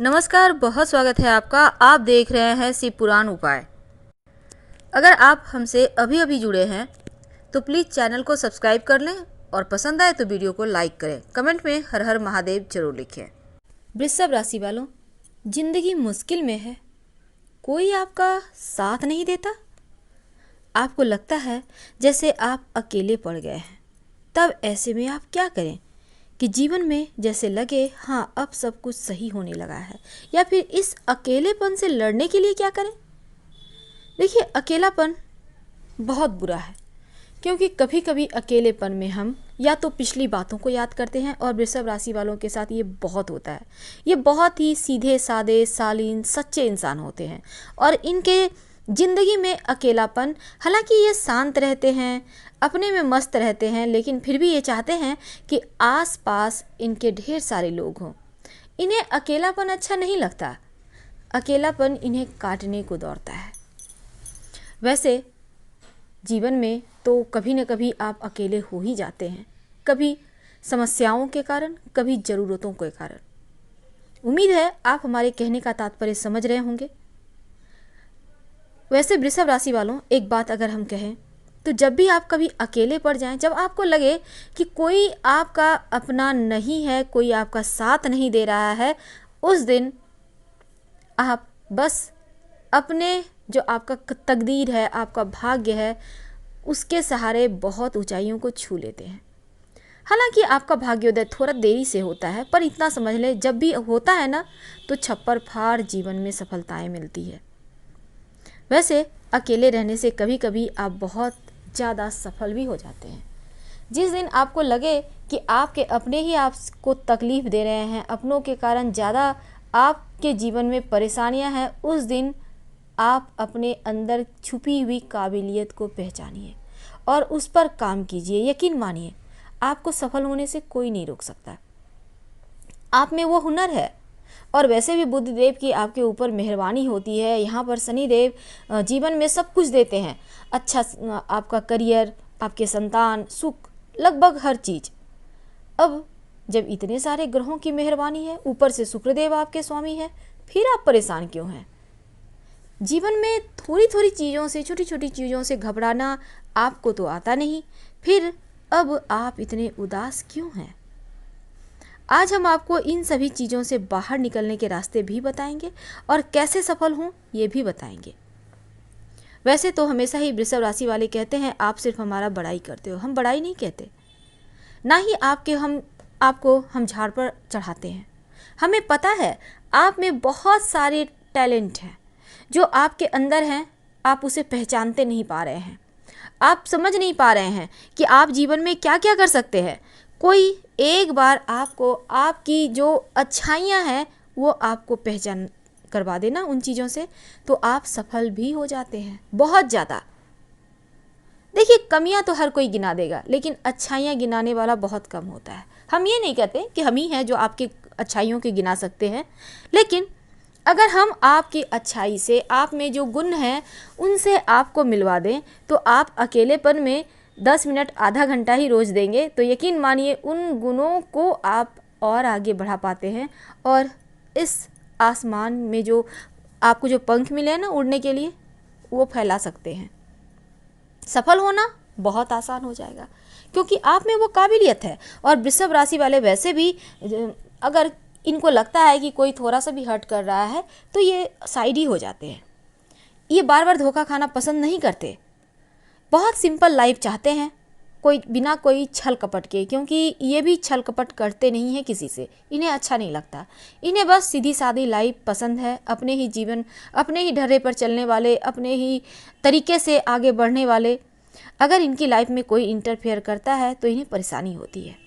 नमस्कार, बहुत स्वागत है आपका। आप देख रहे हैं शिव पुराण उपाय। अगर आप हमसे अभी अभी जुड़े हैं तो प्लीज़ चैनल को सब्सक्राइब कर लें और पसंद आए तो वीडियो को लाइक करें। कमेंट में हर हर महादेव जरूर लिखें। वृषभ राशि वालों, जिंदगी मुश्किल में है, कोई आपका साथ नहीं देता। आपको लगता है जैसे आप अकेले पड़ गए हैं। तब ऐसे में आप क्या करें कि जीवन में जैसे लगे हाँ अब सब कुछ सही होने लगा है, या फिर इस अकेलेपन से लड़ने के लिए क्या करें। देखिए, अकेलापन बहुत बुरा है, क्योंकि कभी कभी अकेलेपन में हम या तो पिछली बातों को याद करते हैं, और वृषभ राशि वालों के साथ ये बहुत होता है। ये बहुत ही सीधे सादे शालीन सच्चे इंसान होते हैं, और इनके जिंदगी में अकेलापन, हालांकि ये शांत रहते हैं, अपने में मस्त रहते हैं, लेकिन फिर भी ये चाहते हैं कि आसपास इनके ढेर सारे लोग हों। इन्हें अकेलापन अच्छा नहीं लगता, अकेलापन इन्हें काटने को दौड़ता है। वैसे जीवन में तो कभी न कभी आप अकेले हो ही जाते हैं, कभी समस्याओं के कारण, कभी ज़रूरतों के कारण। उम्मीद है आप हमारे कहने का तात्पर्य समझ रहे होंगे। वैसे वृषभ राशि वालों, एक बात अगर हम कहें तो जब भी आप कभी अकेले पड़ जाएं, जब आपको लगे कि कोई आपका अपना नहीं है, कोई आपका साथ नहीं दे रहा है, उस दिन आप बस अपने जो आपका तकदीर है, आपका भाग्य है, उसके सहारे बहुत ऊंचाइयों को छू लेते हैं। हालांकि आपका भाग्योदय थोड़ा देरी से होता है, पर इतना समझ लें जब भी होता है ना, तो छप्पर फाड़ जीवन में सफलताएं मिलती है। वैसे अकेले रहने से कभी कभी आप बहुत ज़्यादा सफल भी हो जाते हैं। जिस दिन आपको लगे कि आपके अपने ही आपको तकलीफ़ दे रहे हैं, अपनों के कारण ज़्यादा आपके जीवन में परेशानियां हैं, उस दिन आप अपने अंदर छुपी हुई काबिलियत को पहचानिए और उस पर काम कीजिए। यकीन मानिए, आपको सफल होने से कोई नहीं रोक सकता। आप में वो हुनर है। और वैसे भी बुद्धदेव की आपके ऊपर मेहरबानी होती है। यहाँ पर शनिदेव जीवन में सब कुछ देते हैं, अच्छा आपका करियर, आपके संतान, सुख, लगभग हर चीज़। अब जब इतने सारे ग्रहों की मेहरबानी है, ऊपर से शुक्रदेव आपके स्वामी है, फिर आप परेशान क्यों हैं। जीवन में थोड़ी थोड़ी चीज़ों से, छोटी छोटी चीज़ों से घबराना आपको तो आता नहीं, फिर अब आप इतने उदास क्यों हैं। आज हम आपको इन सभी चीज़ों से बाहर निकलने के रास्ते भी बताएंगे और कैसे सफल हों ये भी बताएंगे। वैसे तो हमेशा ही वृषभ राशि वाले कहते हैं आप सिर्फ हमारा बड़ाई करते हो। हम बड़ाई नहीं कहते, ना ही आपको हम झाड़ पर चढ़ाते हैं। हमें पता है आप में बहुत सारे टैलेंट हैं जो आपके अंदर हैं, आप उसे पहचानते नहीं पा रहे हैं। आप समझ नहीं पा रहे हैं कि आप जीवन में क्या क्या कर सकते हैं। कोई एक बार आपको आपकी जो अच्छाइयाँ हैं वो आपको पहचान करवा देना उन चीज़ों से, तो आप सफल भी हो जाते हैं बहुत ज़्यादा। देखिए, कमियां तो हर कोई गिना देगा, लेकिन अच्छाइयाँ गिनाने वाला बहुत कम होता है। हम ये नहीं कहते कि हम ही हैं जो आपकी अच्छाइयों के गिना सकते हैं, लेकिन अगर हम आपकी अच्छाई से, आप में जो गुण हैं उनसे आपको मिलवा दें, तो आप अकेलेपन में 10 मिनट आधा घंटा ही रोज़ देंगे तो यकीन मानिए उन गुणों को आप और आगे बढ़ा पाते हैं, और इस आसमान में जो आपको जो पंख मिले हैं ना उड़ने के लिए, वो फैला सकते हैं। सफल होना बहुत आसान हो जाएगा, क्योंकि आप में वो काबिलियत है। और वृषभ राशि वाले वैसे भी अगर इनको लगता है कि कोई थोड़ा सा भी हर्ट कर रहा है तो ये साइड ही हो जाते हैं। ये बार बार धोखा खाना पसंद नहीं करते, बहुत सिंपल लाइफ चाहते हैं, कोई बिना कोई छल कपट के, क्योंकि ये भी छल कपट करते नहीं हैं किसी से, इन्हें अच्छा नहीं लगता। इन्हें बस सीधी सादी लाइफ पसंद है, अपने ही जीवन, अपने ही ढर्रे पर चलने वाले, अपने ही तरीके से आगे बढ़ने वाले। अगर इनकी लाइफ में कोई इंटरफेयर करता है तो इन्हें परेशानी होती है।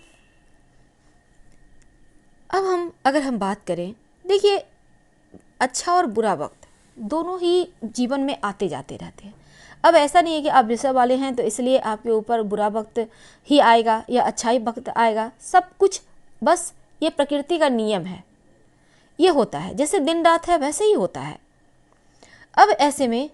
अब अगर हम बात करें, देखिए, अच्छा और बुरा वक्त दोनों ही जीवन में आते जाते रहते हैं। अब ऐसा नहीं है कि आप वृषभ वाले हैं तो इसलिए आपके ऊपर बुरा वक्त ही आएगा या अच्छा ही वक्त आएगा। सब कुछ बस ये प्रकृति का नियम है, ये होता है, जैसे दिन रात है वैसे ही होता है। अब ऐसे में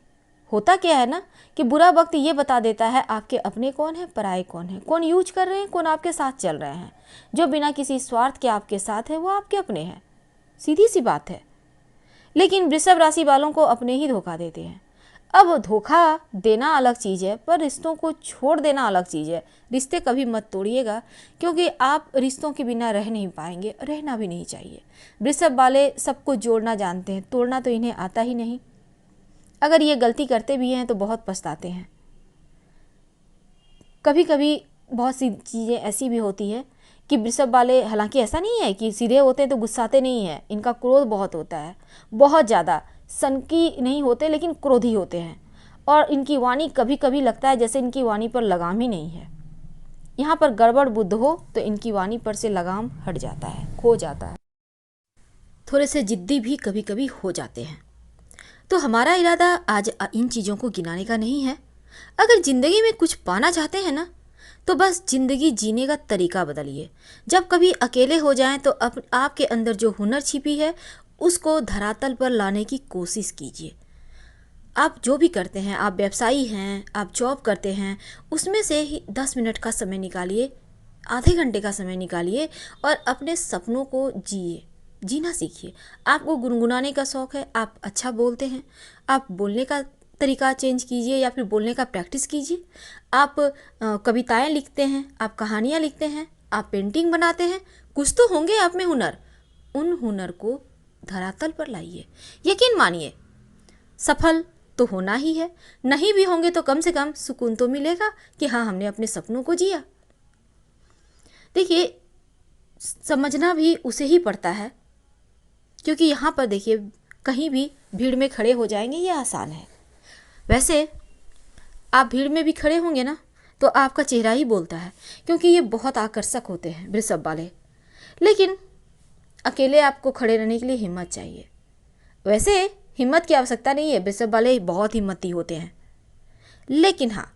होता क्या है ना कि बुरा वक्त ये बता देता है आपके अपने कौन है, पराये कौन है, कौन यूज कर रहे हैं, कौन आपके साथ चल रहे हैं। जो बिना किसी स्वार्थ के आपके साथ है वो आपके अपने हैं। सीधी सी बात है। लेकिन वृषभ राशि वालों को अपने ही धोखा देते हैं। अब धोखा देना अलग चीज़ है, पर रिश्तों को छोड़ देना अलग चीज़ है। रिश्ते कभी मत तोड़िएगा, क्योंकि आप रिश्तों के बिना रह नहीं पाएंगे, रहना भी नहीं चाहिए। वृषभ वाले सबको जोड़ना जानते हैं, तोड़ना तो इन्हें आता ही नहीं। अगर ये गलती करते भी हैं तो बहुत पछताते हैं। कभी कभी बहुत सी चीज़ें ऐसी भी होती है कि वृषभ वाले, हालांकि ऐसा नहीं है कि सीधे होते हैं तो गुस्साते नहीं हैं, इनका क्रोध बहुत होता है, बहुत ज़्यादा। सनकी नहीं होते लेकिन क्रोधी होते हैं, और इनकी वाणी कभी कभी लगता है जैसे इनकी वाणी पर लगाम ही नहीं है। यहाँ पर गड़बड़ बुद्ध हो तो इनकी वाणी पर से लगाम हट जाता है, खो जाता है। थोड़े से जिद्दी भी कभी कभी हो जाते हैं। तो हमारा इरादा आज इन चीज़ों को गिनाने का नहीं है। अगर ज़िंदगी में कुछ पाना चाहते हैं ना, तो बस ज़िंदगी जीने का तरीका बदलिए। जब कभी अकेले हो जाएं तो आपके अंदर जो हुनर छिपी है उसको धरातल पर लाने की कोशिश कीजिए। आप जो भी करते हैं, आप व्यवसायी हैं, आप जॉब करते हैं, उसमें से ही 10 मिनट का समय निकालिए, आधे घंटे का समय निकालिए और अपने सपनों को जिए, जीना सीखिए। आपको गुनगुनाने का शौक़ है, आप अच्छा बोलते हैं, आप बोलने का तरीका चेंज कीजिए या फिर बोलने का प्रैक्टिस कीजिए। आप कविताएं लिखते हैं, आप कहानियाँ लिखते हैं, आप पेंटिंग बनाते हैं, कुछ तो होंगे आप में हुनर। उन हुनर को धरातल पर लाइए। यकीन मानिए, सफल तो होना ही है, नहीं भी होंगे तो कम से कम सुकून तो मिलेगा कि हाँ, हमने अपने सपनों को जिया। देखिए, समझना भी उसे ही पड़ता है, क्योंकि यहाँ पर देखिए, कहीं भी भीड़ में खड़े हो जाएंगे ये आसान है। वैसे आप भीड़ में भी खड़े होंगे ना तो आपका चेहरा ही बोलता है, क्योंकि ये बहुत आकर्षक होते हैं वृषभ वाले। लेकिन अकेले आपको खड़े रहने के लिए हिम्मत चाहिए। वैसे हिम्मत की आवश्यकता नहीं है, वृषभ वाले बहुत हिम्मती होते हैं। लेकिन हाँ,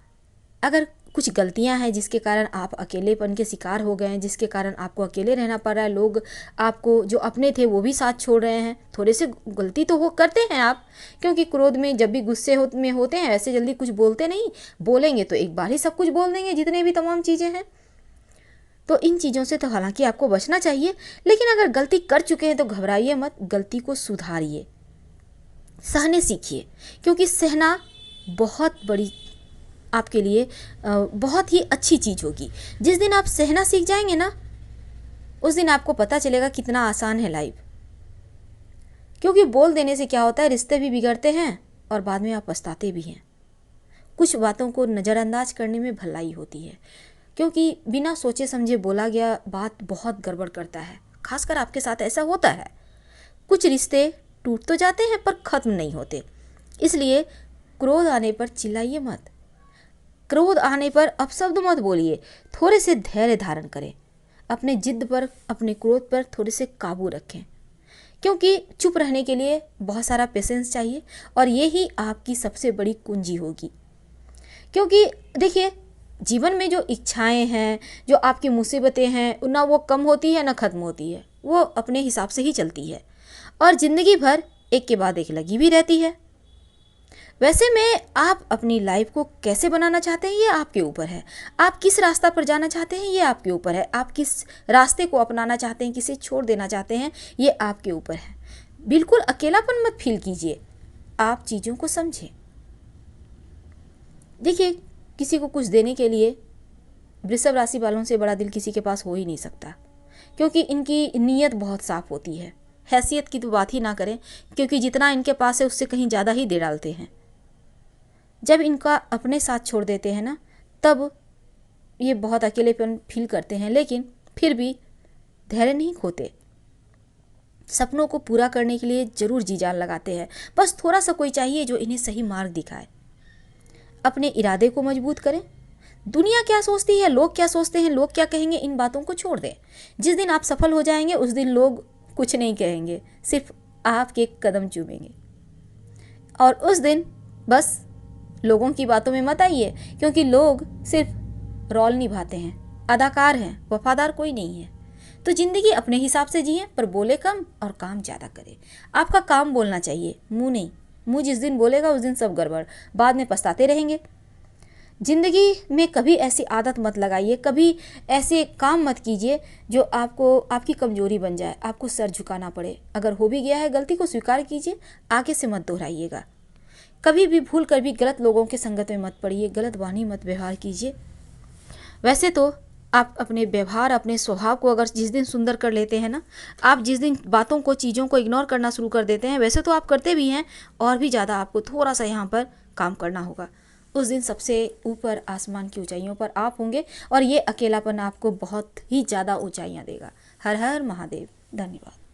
अगर कुछ गलतियां हैं जिसके कारण आप अकेलेपन के शिकार हो गए हैं, जिसके कारण आपको अकेले रहना पड़ रहा है, लोग आपको जो अपने थे वो भी साथ छोड़ रहे हैं, थोड़े से गलती तो करते हैं आप, क्योंकि क्रोध में जब भी गुस्से में होते हैं ऐसे जल्दी कुछ बोलते नहीं। बोलेंगे तो एक बार ही सब कुछ बोल देंगे, जितने भी तमाम चीज़ें हैं। तो इन चीज़ों से तो हालांकि आपको बचना चाहिए, लेकिन अगर गलती कर चुके हैं तो घबराइए मत, गलती को सुधारिए, सहने सीखिए, क्योंकि सहना बहुत बड़ी आपके लिए बहुत ही अच्छी चीज़ होगी। जिस दिन आप सहना सीख जाएंगे ना, उस दिन आपको पता चलेगा कितना आसान है लाइफ। क्योंकि बोल देने से क्या होता है, रिश्ते भी बिगड़ते हैं और बाद में आप पछताते भी हैं। कुछ बातों को नज़रअंदाज करने में भलाई होती है, क्योंकि बिना सोचे समझे बोला गया बात बहुत गड़बड़ करता है। खासकर आपके साथ ऐसा होता है। कुछ रिश्ते टूट तो जाते हैं पर ख़त्म नहीं होते। इसलिए क्रोध आने पर चिल्लाइए मत, क्रोध आने पर अपशब्द मत बोलिए, थोड़े से धैर्य धारण करें, अपने जिद पर, अपने क्रोध पर थोड़े से काबू रखें, क्योंकि चुप रहने के लिए बहुत सारा पेशेंस चाहिए और ये ही आपकी सबसे बड़ी कुंजी होगी। क्योंकि देखिए, जीवन में जो इच्छाएं हैं, जो आपकी मुसीबतें हैं, ना वो कम होती है ना ख़त्म होती है, वो अपने हिसाब से ही चलती है और ज़िंदगी भर एक के बाद एक लगी भी रहती है। वैसे में आप अपनी लाइफ को कैसे बनाना चाहते हैं ये आपके ऊपर है। आप किस रास्ता पर जाना चाहते हैं ये आपके ऊपर है। आप किस रास्ते को अपनाना चाहते हैं, किसे छोड़ देना चाहते हैं, ये आपके ऊपर है। बिल्कुल अकेलापन मत फील कीजिए, आप चीज़ों को समझें। देखिए, किसी को कुछ देने के लिए वृषभ राशि वालों से बड़ा दिल किसी के पास हो ही नहीं सकता, क्योंकि इनकी नीयत बहुत साफ होती है। हैसियत की तो बात ही ना करें, क्योंकि जितना इनके पास है उससे कहीं ज़्यादा ही दे डालते हैं। जब इनका अपने साथ छोड़ देते हैं ना, तब ये बहुत अकेलेपन फील करते हैं, लेकिन फिर भी धैर्य नहीं खोते। सपनों को पूरा करने के लिए ज़रूर जी जान लगाते हैं। बस थोड़ा सा कोई चाहिए जो इन्हें सही मार्ग दिखाए। अपने इरादे को मजबूत करें। दुनिया क्या सोचती है, लोग क्या सोचते हैं, लोग क्या कहेंगे, इन बातों को छोड़ दें। जिस दिन आप सफल हो जाएंगे उस दिन लोग कुछ नहीं कहेंगे, सिर्फ आपके कदम चूमेंगे। और उस दिन बस लोगों की बातों में मत आइए, क्योंकि लोग सिर्फ रोल निभाते हैं, अदाकार हैं, वफादार कोई नहीं है। तो ज़िंदगी अपने हिसाब से जिए, पर बोले कम और काम ज़्यादा करें। आपका काम बोलना चाहिए, मुंह नहीं। मुंह जिस दिन बोलेगा उस दिन सब गड़बड़, बाद में पछताते रहेंगे। ज़िंदगी में कभी ऐसी आदत मत लगाइए, कभी ऐसे काम मत कीजिए जो आपको आपकी कमज़ोरी बन जाए, आपको सर झुकाना पड़े। अगर हो भी गया है गलती को स्वीकार कीजिए, आगे से मत दोहराइएगा। कभी भी भूल कर भी गलत लोगों के संगत में मत पड़िए, गलत वाणी मत व्यवहार कीजिए। वैसे तो आप अपने व्यवहार, अपने स्वभाव को अगर जिस दिन सुंदर कर लेते हैं ना, आप जिस दिन बातों को, चीज़ों को इग्नोर करना शुरू कर देते हैं, वैसे तो आप करते भी हैं, और भी ज़्यादा आपको थोड़ा सा यहाँ पर काम करना होगा। उस दिन सबसे ऊपर आसमान की ऊंचाइयों पर आप होंगे और ये अकेलापन आपको बहुत ही ज़्यादा ऊंचाइयाँ देगा। हर हर महादेव। धन्यवाद।